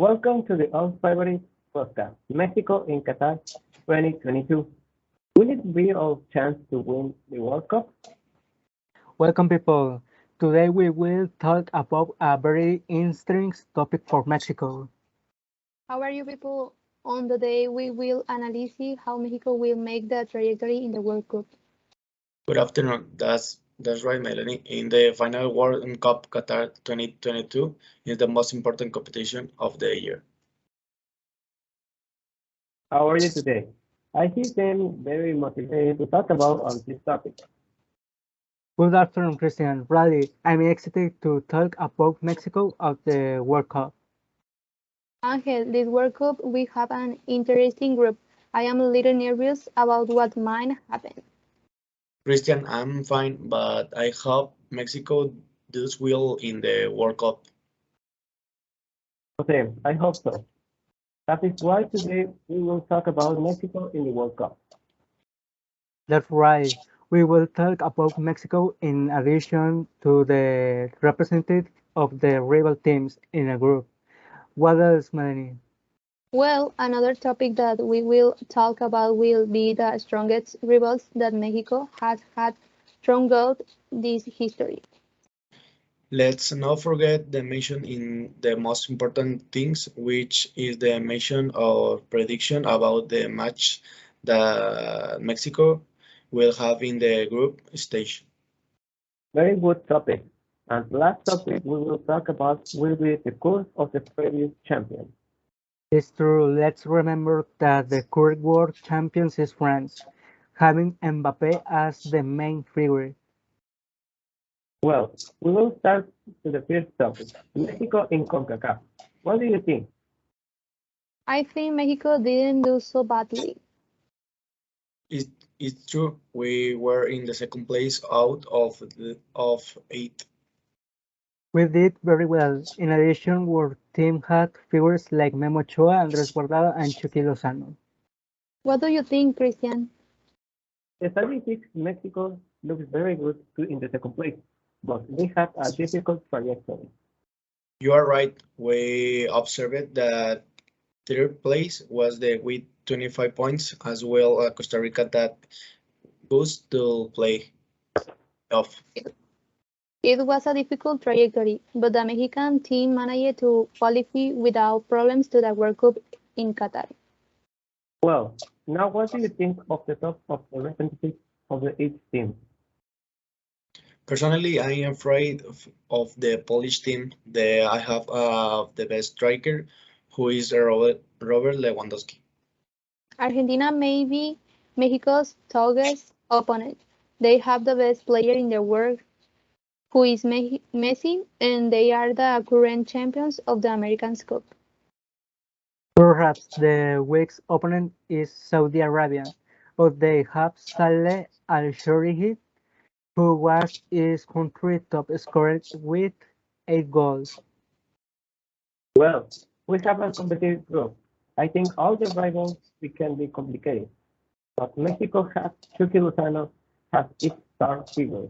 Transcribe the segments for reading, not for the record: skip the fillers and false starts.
Welcome to the all favorite podcast, Mexico in Qatar 2022. Will it be our chance to win the World Cup? Welcome, people. Today we will talk about a very interesting topic for Mexico. How are you people? On the day we will analyze how Mexico will make the trajectory in the World Cup. Good afternoon. That's right, Melanie. In the final World Cup Qatar 2022 is the most important competition of the year. How are you today? I seem very motivated to talk about on this topic. Good afternoon, Christian. Really, I'm excited to talk about Mexico at the World Cup. Angel, this World Cup we have an interesting group. I am a little nervous about what might happen. Christian, I'm fine, but I hope Mexico does well in the World Cup. Jose, I hope so. That is why today we will talk about Mexico in the World Cup. That's right. We will talk about Mexico in addition to the representative of the rival teams in a group. What else, Melanie? Well, another topic that we will talk about will be the strongest rivals that Mexico has had throughout this history. Let's not forget the mention in the most important things, which is the mention or prediction about the match that Mexico will have in the group stage. Very good topic. And the last topic we will talk about will be the course of the previous champion. It's true. Let's remember that the current world champions is France, having Mbappe as the main figure. Well, we will start with the first topic, Mexico in CONCACAF. What do you think? I think Mexico didn't do so badly. It, it's true, we were in the second place out of eight. We did very well. In addition, our team had figures like Memo Ochoa, Andres Guardado, and Chucky Lozano. What do you think, Christian? The statistics Mexico looks very good too in the second place, but they had a difficult trajectory. You are right. We observed that third place was the with 25 points as well Costa Rica that goes to play off. It was a difficult trajectory, but the Mexican team managed to qualify without problems to the World Cup in Qatar. Well, now what do you think of the top of the representatives of the each team? Personally, I am afraid of the Polish team. I have the best striker, who is Robert Lewandowski. Argentina may be Mexico's toughest opponent. They have the best player in the world, who is Messi, and they are the current champions of the American Cup. Perhaps the week's opponent is Saudi Arabia, but they have Saleh Al-Sharihi, who was his country top scorer with 8 goals. Well, we have a competitive group. I think all the rivals we can be complicated, but Mexico has Chucky Lozano has its star figure.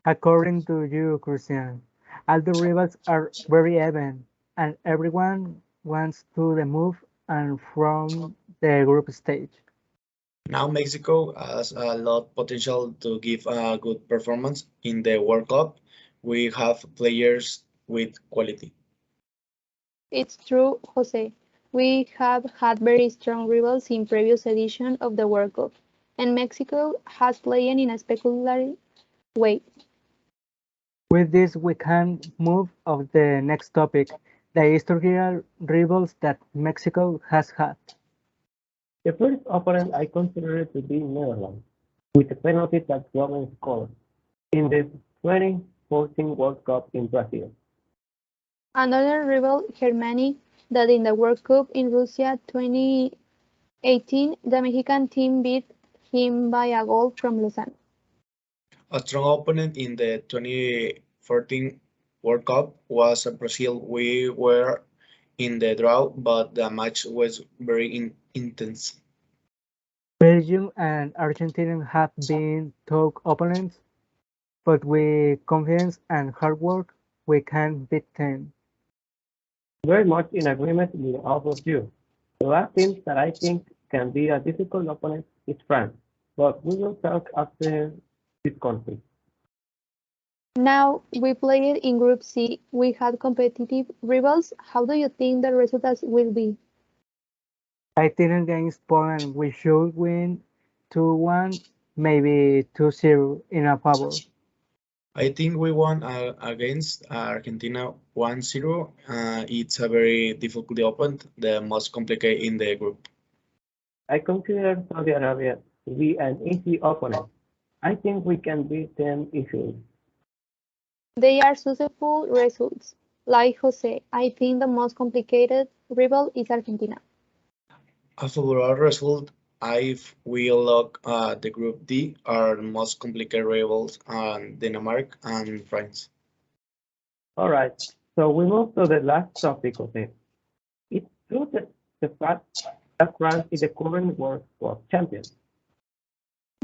According to you, Christian, all the rivals are very even, and everyone wants to the move and from the group stage. Now Mexico has a lot potential to give a good performance in the World Cup. We have players with quality. It's true, Jose. We have had very strong rivals in previous editions of the World Cup, and Mexico has played in a spectacular way. With this, we can move on the next topic, the historical rivals that Mexico has had. The first opponent I consider to be Netherlands, with the penalty that Robin scored in the 2014 World Cup in Brazil. Another rival, Germany, that in the World Cup in Russia 2018, the Mexican team beat him by a goal from Lausanne. A strong opponent in the 2014 World Cup was Brazil. We were in the draw, but the match was very intense. Belgium and Argentina have been tough opponents, but with confidence and hard work, we can beat them. very much in agreement with all of you. The last team that I think can be a difficult opponent is France, but we will talk after this conflict. Now we played in Group C. We had competitive rivals. How do you think the results will be? I think against Poland we should win 2-1, maybe 2-0 in our favor. I think we won against Argentina 1-0. It's a very difficult opponent, the most complicated in the group. I consider Saudi Arabia to be an easy opponent. I think we can beat them easily. They are successful results. Like Jose, I think the most complicated rival is Argentina. As overall result, if we look at the group D, our most complicated rivals are Denmark and France. All right, so we move to the last topic of it. It's true that the fact that France is the current World Cup champion.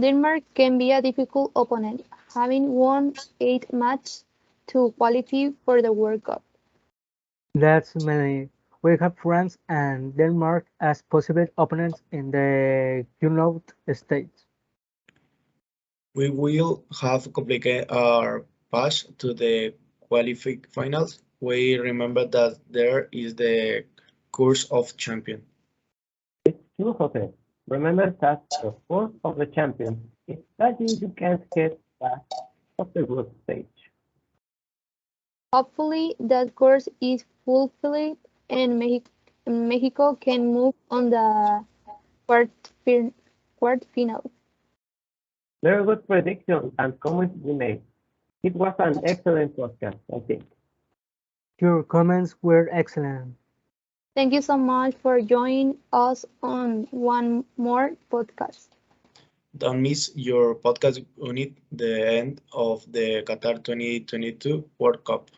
Denmark can be a difficult opponent, having won 8 matches to qualify for the World Cup. That's many. We have France and Denmark as possible opponents in the United States. We will have complicated our path to the qualifying finals. We remember that there is the course of champion. It's true, Jose. Remember that the force of the champion is that you can't get back of the group stage. Hopefully, that course is fulfilled and Mexico can move on the quarterfinal. Very good prediction and comments you made. It was an excellent podcast, I think. Your comments were excellent. Thank you so much for joining us on one more podcast. Don't miss your podcast unit, the end of the Qatar 2022 World Cup.